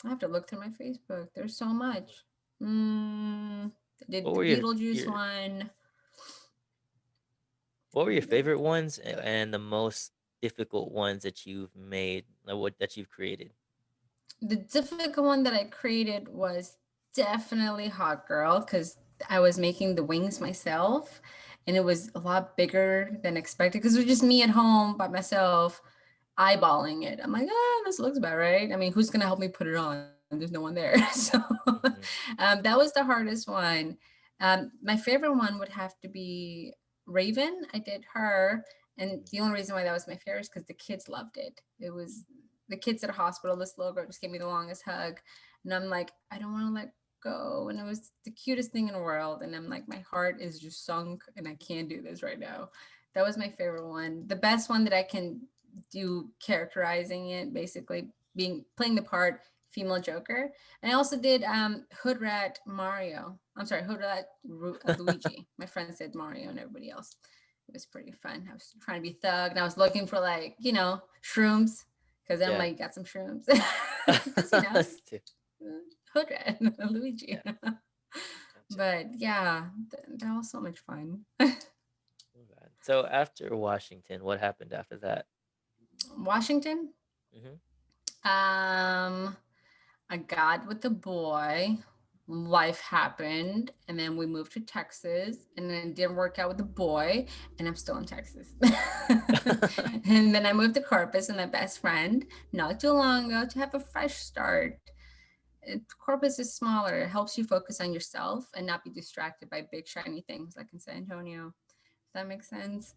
I have to look through my Facebook. There's so much. I did What the were your Beetlejuice your one. What were your Yeah. favorite ones and the most difficult ones that you've made, like what that you've created? The difficult one that I created was definitely Hot Girl because I was making the wings myself and it was a lot bigger than expected because it was just me at home by myself eyeballing it. I'm like, this looks about right. I mean, who's going to help me put it on? There's no one there. So Mhm, that was the hardest one. My favorite one would have to be Raven. I did her. And mhm. the only reason why that was my favorite is because the kids loved it. It was the kids at a hospital. This little girl just gave me the longest hug. And I'm like, I don't want to let go. And it was the cutest thing in the world. And I'm like, my heart is just sunk and I can't do this right now. That was my favorite one. The best one that I can do characterizing it, basically being playing the part female Joker. And I also did Hood Rat Mario. I'm sorry, Hood Rat Luigi. My friend said Mario and everybody else. It was pretty fun. I was trying to be thug and I was looking for like, shrooms because I'm Yeah. like, got some shrooms. Because, Too. Hood Rat Luigi. Yeah, gotcha. But yeah, that was so much fun. Oh, God. So after Washington, what happened after that? Washington. Hmm. Um, I got with the boy. Life happened, and then we moved to Texas, and then it didn't work out with the boy, and I'm still in Texas. And then I moved to Corpus with my best friend not too long ago to have a fresh start. Corpus is smaller. It helps you focus on yourself and not be distracted by big shiny things like in San Antonio. Does that make sense?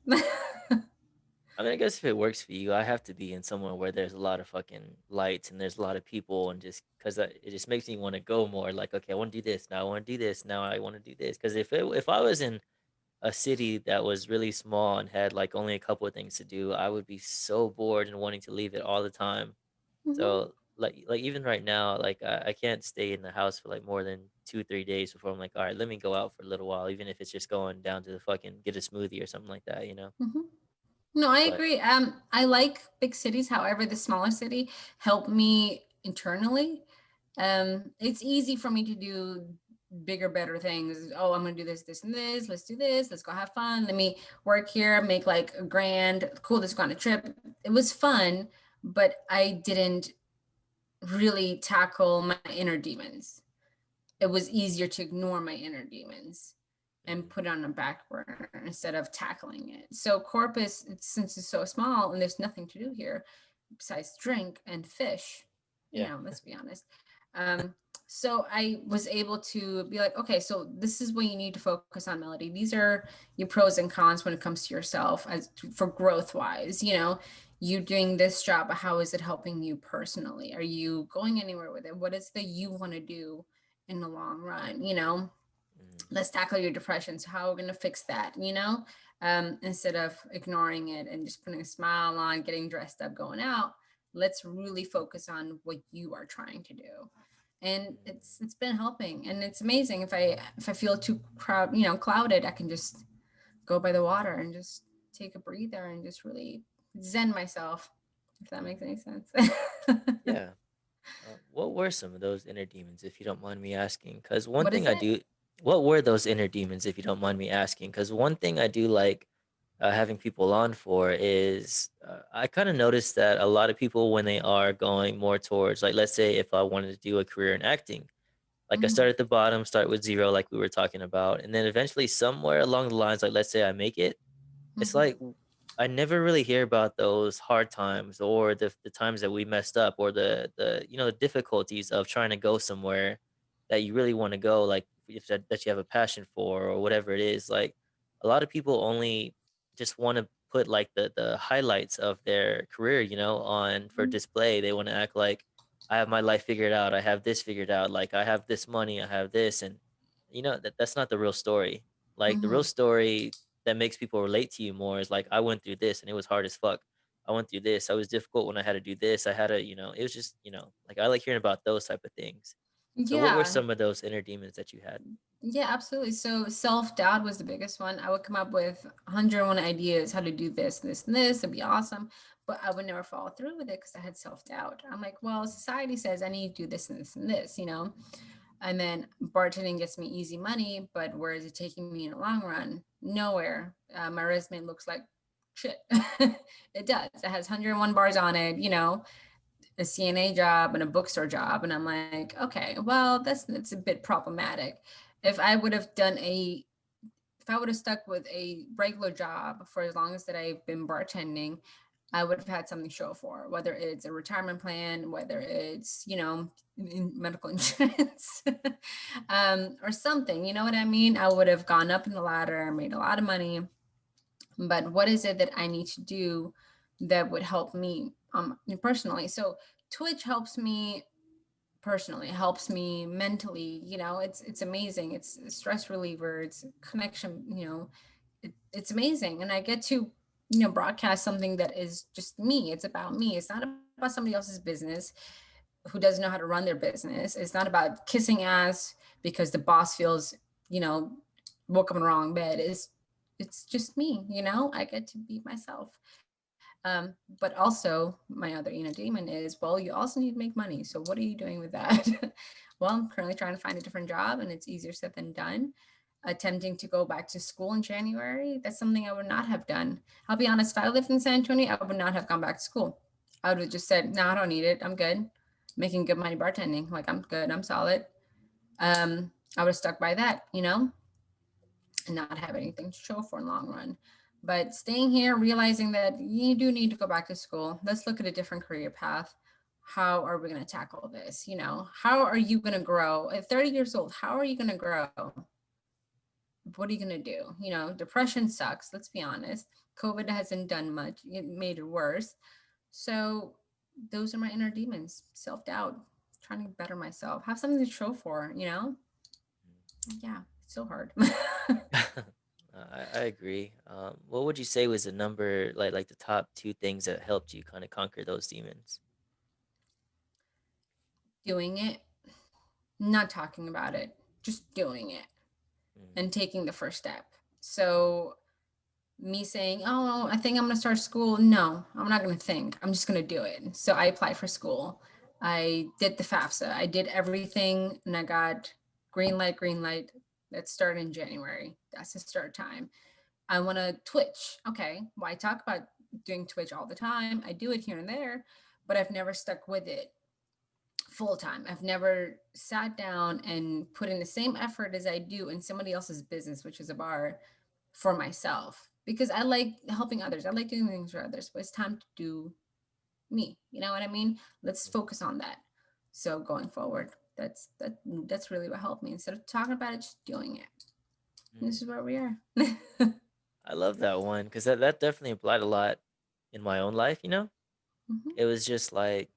I mean, I guess if it works for you, I have to be in somewhere where there's a lot of fucking lights and there's a lot of people, and just because it just makes me want to go more. Like, okay, I want to do this now. I want to do this now. I want to do this because if I was in a city that was really small and had like only a couple of things to do, I would be so bored and wanting to leave it all the time. Hmm. So like even right now, like I can't stay in the house for like more than 2 3 days before I'm like, all right, let me go out for a little while, even if it's just going down to the fucking get a smoothie or something like that, you know. Hmm. No, I But agree. I like big cities. However, the smaller city helped me internally. It's easy for me to do bigger, better things. Oh, I'm gonna do this, this, and this. Let's do this. Let's go have fun. Let me work here, make like a grand, cool. Let's go on a trip. It was fun, but I didn't really tackle my inner demons. It was easier to ignore my inner demons and mhm, put it on a back burner instead of tackling it. So Corpus, since it's so small and there's nothing to do here besides drink and fish, yeah, let's be honest. Um, So I was able to be like, okay, so this is what you need to focus on, Melody. These are your pros and cons when it comes to yourself as for growth wise, you doing this job, how is it helping you personally? Are you going anywhere with it? What is the you want to do in the long run? Mm, Let's tackle your depression. So how are we going to fix that? Instead of ignoring it and just putting a smile on, getting dressed up, going out, let's really focus on what you are trying to do. And mm, it's been helping, and it's amazing. If I feel too clouded, I can just go by the water and just take a breather and just really zen myself, if that makes mm. any sense. Yeah. What were some of those inner demons, if you don't mind me asking? Because one What thing is I it? do, what were those inner demons, if you don't mind me asking? Because one thing I do like having people on for is I kind of noticed that a lot of people, when they are going more towards, like, let's say if I wanted to do a career in acting, like I Mm-hmm. start at the bottom, start with zero, like we were talking about, and then eventually somewhere along the lines, like let's say I make it, it's Mm-hmm. like I never really hear about those hard times or the times that we messed up or the difficulties of trying to go somewhere that you really want to go, like if that you have a passion for or whatever it is. Like a lot of people only just want to put like the highlights of their career, on for display. They want to act like I have my life figured out, I have this figured out, like I have this money, I have this, and that's not the real story. Like the real Mm-hmm. story that makes people relate to you more is like, I went through this and it was hard as fuck. I went through this. I was difficult when I had to do this. I had to, it was just, like I like hearing about those type of things. So what were Yeah. some of those inner demons that you had? Yeah, absolutely. So self-doubt was the biggest one. I would come up with 101 ideas how to do this, this, and this. It'd be awesome. But I would never follow through with it because I had self-doubt. I'm like, well, society says I need to do this and this and this. And then bartending gets me easy money, but where is it taking me in the long run? Nowhere. My resume looks like shit. It does. It has 101 bars on it, a CNA job and a bookstore job. And I'm like, okay, well, that's a bit problematic. If I would have done a if I would have stuck with a regular job for as long as that I've been bartending, I would have had something to show for, whether it's a retirement plan, whether it's, medical insurance, or something, you know what I mean? I would have gone up in the ladder, made a lot of money. But what is it that I need to do that would help me personally? So Twitch helps me personally, helps me mentally. It's amazing. It's a stress reliever. It's a connection. It's amazing, and I get to broadcast something that is just me. It's about me. It's not about somebody else's business who doesn't know how to run their business. It's not about kissing ass because the boss feels you know woke up in the wrong bed. It's just me. I get to be myself. But also, my other demon is, well, you also need to make money. So what are you doing with that? Well, I'm currently trying to find a different job, and it's easier said than done. Attempting to go back to school in January, that's something I would not have done. I'll be honest, if I lived in San Antonio, I would not have gone back to school. I would have just said, no, I don't need it. I'm good. Making good money bartending. Like, I'm good. I'm solid. I would have stuck by that, and not have anything to show for in the long run. But staying here, realizing that you do need to go back to school. Let's look at a different career path. How are we going to tackle this? How are you going to grow at 30 years old? How are you going to grow? What are you going to do? Depression sucks. Let's be honest. COVID hasn't done much, it made it worse. So, those are my inner demons: self doubt, trying to better myself, have something to show for. Yeah, it's so hard. I agree. What would you say was the number, like the top two things that helped you kind of conquer those demons? Doing it, not talking about it, just doing it Mm, and taking the first step. So, me saying, oh, I think I'm going to start school. No, I'm not going to think. I'm just going to do it. So, I applied for school. I did the FAFSA. I did everything, and I got green light, green light. Let's start in January. That's the start time. I want to Twitch. Okay. Well, I talk about doing Twitch all the time. I do it here and there, but I've never stuck with it full time. I've never sat down and put in the same effort as I do in somebody else's business, which is a bar, for myself, because I like helping others. I like doing things for others, but it's time to do me. You know what I mean? Let's mm. focus on that. So going forward. That's really what helped me. Instead of talking about it, just doing it. And this Mm. is where we are. I love that one because that definitely applied a lot in my own life. Mhm. It was just like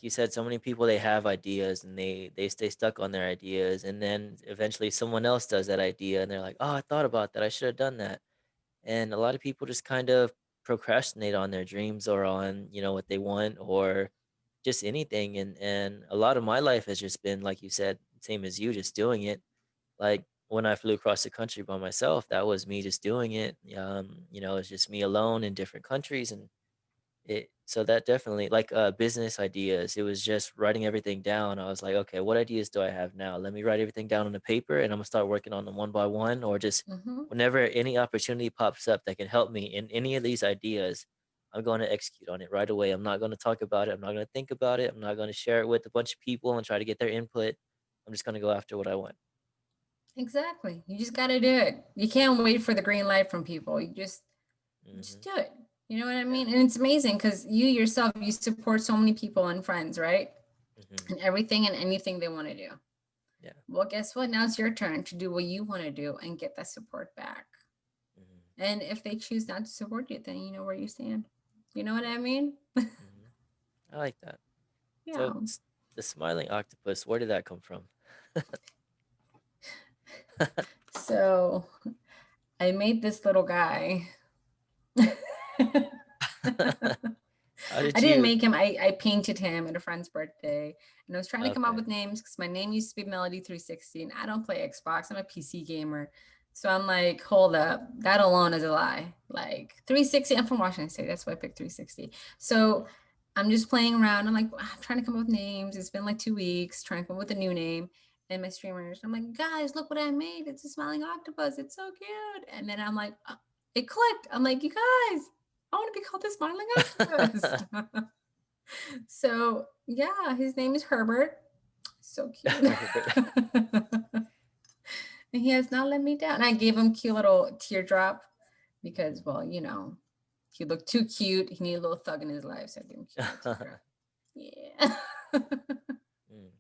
you said, so many people they have ideas and they stay stuck on their ideas, and then eventually someone else does that idea, and they're like, "Oh, I thought about that. I should have done that." And a lot of people just kind of procrastinate on their dreams or on what they want or just anything. And a lot of my life has just been like you said, same as you, just doing it. Like when I flew across the country by myself, that was me just doing it. It's just me alone in different countries. And so that definitely, like, business ideas, it was just writing everything down. I was like, "Okay, what ideas do I have now? Let me write everything down on the paper, and Imma start working on them one by one," or just Mhm. whenever any opportunity pops up that can help me in any of these ideas, I'm gonna execute on it right away. I'm not gonna talk about it, I'm not gonna think about it, I'm not gonna share it with a bunch of people and try to get their input. I'm just gonna go after what I want. Exactly. You just got to do it. You can't wait for the green light from people. You just Mhm. do it. You know what I Yeah. mean? And it's amazing because you yourself, you support so many people and friends, right? Mhm. And everything and anything they want to do. Yeah. Well, guess what? Now it's your turn to do what you want to do and get that support back. Mhm. And if they choose not to support you, then you know where you stand. You know what I mean? Mhm. I like that. Yeah. So, the smiling octopus, where did that come from? So I made this little guy. I How did didn't you make him. I painted him at a friend's birthday. And I was trying to come up Okay. with names because my name used to be Melody 360 and I don't play Xbox. I'm a PC gamer. So I'm like, hold up. That alone is a lie. Like 360, I'm from Washington State. That's why I picked 360. So Mm. I'm just playing around. I'm like, I'm trying to come up with names. It's been like 2 weeks trying to come up with a new name. And my streamers, I'm like, guys, look what I made. It's a smiling octopus. It's so cute. And then I'm like, it clicked. I'm like, you guys, I want to be called the smiling octopus. So yeah, his name is Herbert. So cute. Herbert. And he has not let me down. I gave him cute little teardrop because, Mhm. well, he looked too cute. He needed a little thug in his life, so I gave him cute little teardrop. Yeah. Mm.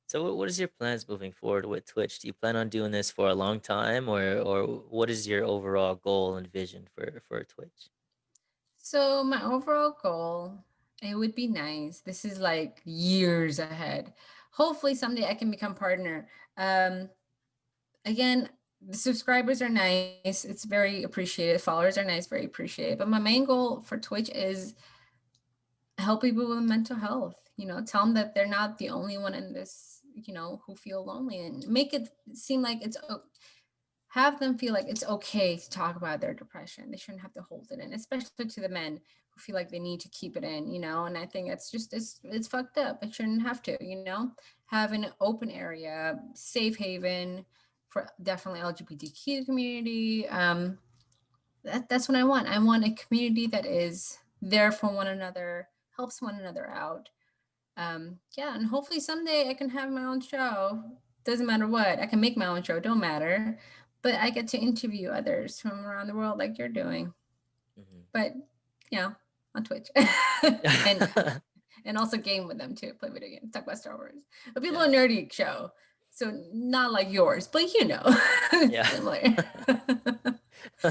So what is your plans moving forward with Twitch? Do you plan on doing this for a long time, or what is your overall goal and vision for Twitch? So my overall goal, it would be nice. This is like years ahead. Hopefully someday I can become partner. Um, Again, the subscribers are nice. It's very appreciated. Followers are nice, very appreciated. But my main goal for Twitch is help people with mental health. Tell them that they're not the only one in this, who feel lonely, and make it seem like have them feel like it's okay to talk about their depression. They shouldn't have to hold it in, especially to the men who feel like they need to keep it in. And I think it's fucked up. It shouldn't have to. Have an open area, safe haven for definitely LGBTQ community. That's what I want. I want a community that is there for one another, helps one another out. Yeah, and hopefully someday I can have my own show. Doesn't matter what, I can make my own show, don't matter. But I get to interview others from around the world like you're doing. Mhm. But yeah, on Twitch. and and also game with them too, play video games, talk about Star Wars. It'll be a Yeah. little nerdy show. So not like yours, but Yeah. similar.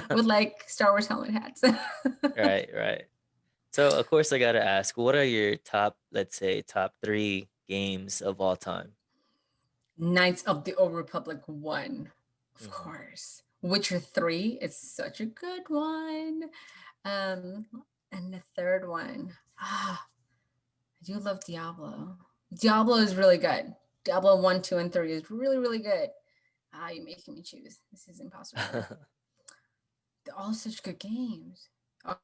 With like Star Wars helmet hats. Right, right. So, of course, I gotta ask, what are your top, let's say, top 3 games of all time? Knights of the Old Republic 1, of Mhm. course. Witcher 3 is such a good one. Um, and the third one, I do love Diablo. Diablo is really good. Diablo 1, 2, and 3 is really, really good. You're making me choose. This is impossible. They're all such good games.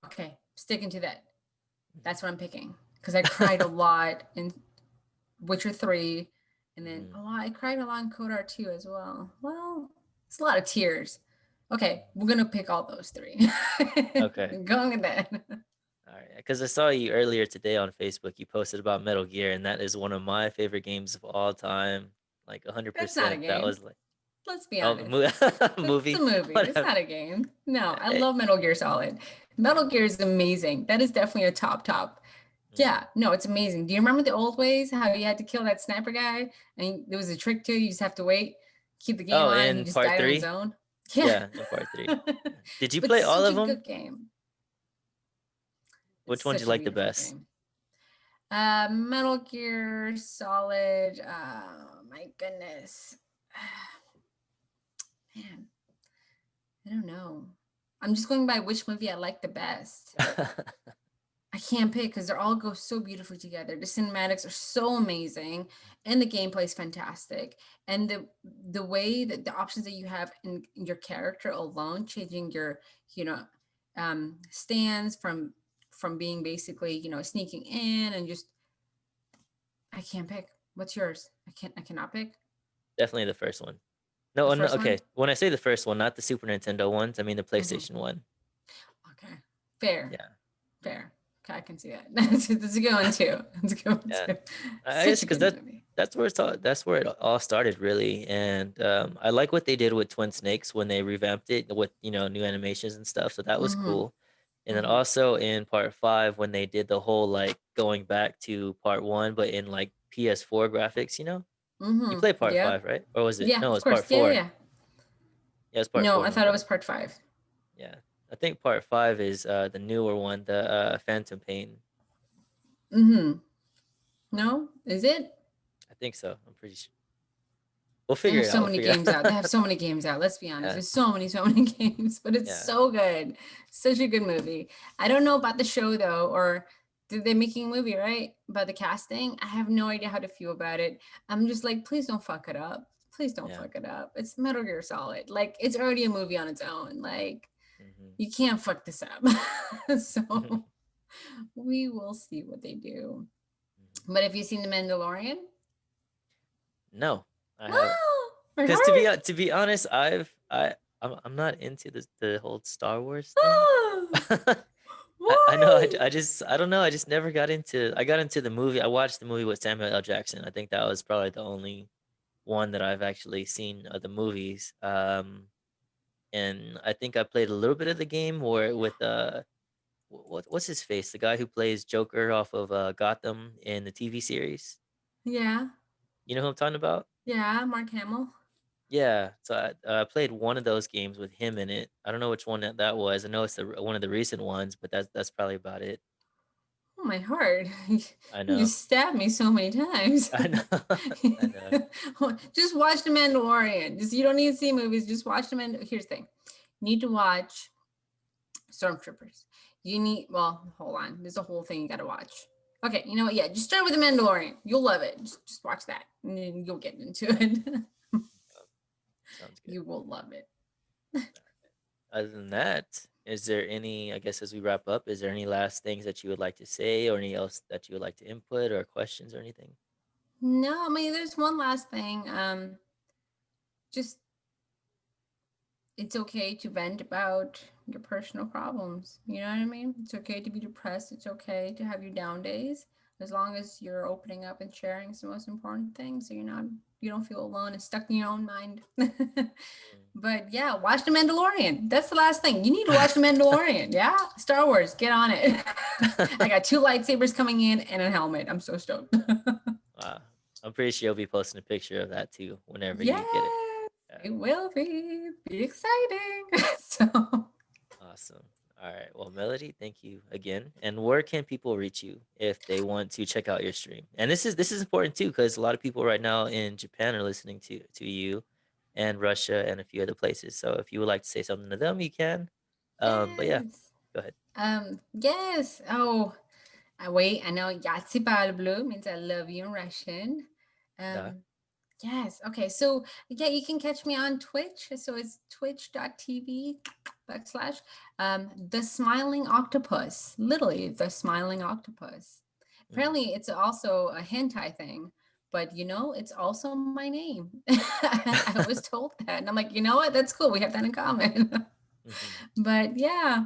Okay, sticking to that. That's Mhm. what I'm picking. Because I cried a lot in Witcher 3, and then Mhm. I cried a lot in Kodar 2 as well. Well, it's a lot of tears. Okay, Mhm. we're gonna pick all those three. Okay. Going with that. Alright, because I saw you earlier today on Facebook, you posted about Metal Gear, and that is one of my favorite games of all time, like That's not a 100%. That game. was like Let's be oh, honest. It's a movie, movie. It's whatever. not a game. No, I Eh, love Metal Gear Solid. Metal Gear is amazing. That is definitely a top top. Yeah, no, it's amazing. Do you remember the old ways? How you had to kill that sniper guy, and there was a trick too. You just have to wait, keep the game Oh, on, and he in just part died on his 3? own. Yeah, Yeah, in part 3. Yeah. Did you but play all such of a them? good game. It's Which one did you such a like the beautiful best? game. Metal Gear Solid. My goodness, man, I don't know. I'm just going by which movie I like the best. I can't pick because they all go so beautifully together. The cinematics are so amazing, and the gameplay is fantastic. And the way that the options that you have in your character alone, changing your, you know, stands from being basically, sneaking in and just, I can't pick. What's yours? I cannot pick Definitely the first one. the No, no, first okay. one. When I say the first one, not the Super Nintendo ones, I mean the Hmm. PlayStation one. Okay, fair. Yeah, Fair. Okay, I can see that. That's a good one too. That's a good one yeah. too. I guess Such a because good movie. that's where it all started really, and I like what they did with Twin Snakes when they revamped it with new animations and stuff. So that was Mm-hmm. cool. And then Mm-hmm. also in part 5 when they did the whole like going back to part 1 but in like PS4 graphics. You Mm-hmm. played part Yep. 5, right? Or was it? Yeah, No, it of was part course. Yeah, yeah, 4. yeah. Yeah, it's part No, 4. I My thought it bad. was part five. Yeah. I think part 5 is the newer one, the Phantom Pain. Mm-hmm. No, is it? I think so. I'm pretty sure. We'll They figure have it out. so We'll many figure it games out. They out. have so many games out. Let's be honest. Yeah. There's so many games, but it's Yeah. so good. Such a good movie. I don't know about the show though, or did they making a movie, right? About the casting. I have no idea how to feel about it. I'm just like, please don't fuck it up. Please don't Yeah. fuck it up. It's Metal Gear Solid. Like it's already a movie on its own. Like Hmm. you can't fuck this up. So we will see what they do. But have you seen The Mandalorian? No, I haven't. Oh, my Because heart. to be honest, I'm not into the whole Star Wars thing. Oh, I know why? I don't know, I just never got into the movie. I watched the movie with Samuel L. Jackson. I think that was probably the only one that I've actually seen of the movies. And I think I played a little bit of the game where with what's his face? The guy who plays Joker off of Gotham in the TV series. Yeah, You know who I'm talking about? yeah, Mark Hamill. Yeah, so I played one of those games with him in it. I don't know which one that was. I know it's one of the recent ones, but that's probably about it. Oh, my heart. I You know. just stabbed me so many times. I know. I know. Just watch The Mandalorian. Just you don't need to see movies. Just watch Here's the thing. You need to watch Stormtroopers. You need, well, hold on. There's a whole thing you got to watch. Okay, you know what? Yeah, just start with The Mandalorian. You'll love it. Just watch that, and then you'll get into it. Sounds good. You will love it. All right. Other than that, is there any, I guess as we wrap up, is there any last things that you would like to say or any else that you would like to input or questions or anything? No, I mean, there's one last thing. Just it's okay to vent about your personal problems. You know what I mean? It's okay to be depressed. It's okay to have your down days. As long as you're opening up and sharing is the most important thing. So you don't feel alone and stuck in your own mind. But yeah, watch The Mandalorian. That's the last thing. You need to watch The Mandalorian. Yeah? Star Wars, get on it. I got two lightsabers coming in and a helmet. I'm so stoked. Wow. I'm pretty sure you'll be posting a picture of that too whenever you get it. Yes, Yeah. it will be exciting. So Awesome. All right. Well, Melody, thank you again. And where can people reach you if they want to check out your stream? And this is important too because a lot of people right now in Japan are listening to you, and Russia and a few other places. So if you would like to say something to them, you can. But yeah, yes. go ahead. Yes. Oh, wait. I know Yatsi Balblu means I love you in Russian. Да. Um, yes. Okay. So yeah, you can catch me on Twitch. So it's twitch.tv/, the Smiling Octopus. Literally, the Smiling Octopus. Mm. Apparently, it's also a hentai thing, but it's also my name. I was told that, and I'm like, you know what? That's cool. We have that in common. Mhm. But yeah,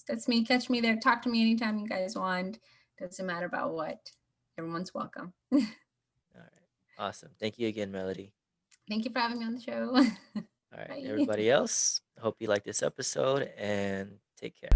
that's me. Catch me there. Talk to me anytime you guys want. Doesn't matter about what. Everyone's welcome. All right. Awesome. Thank you again, Melody. Thank you for having me on the show. All right. Bye. Everybody else, I hope you like this episode and take care.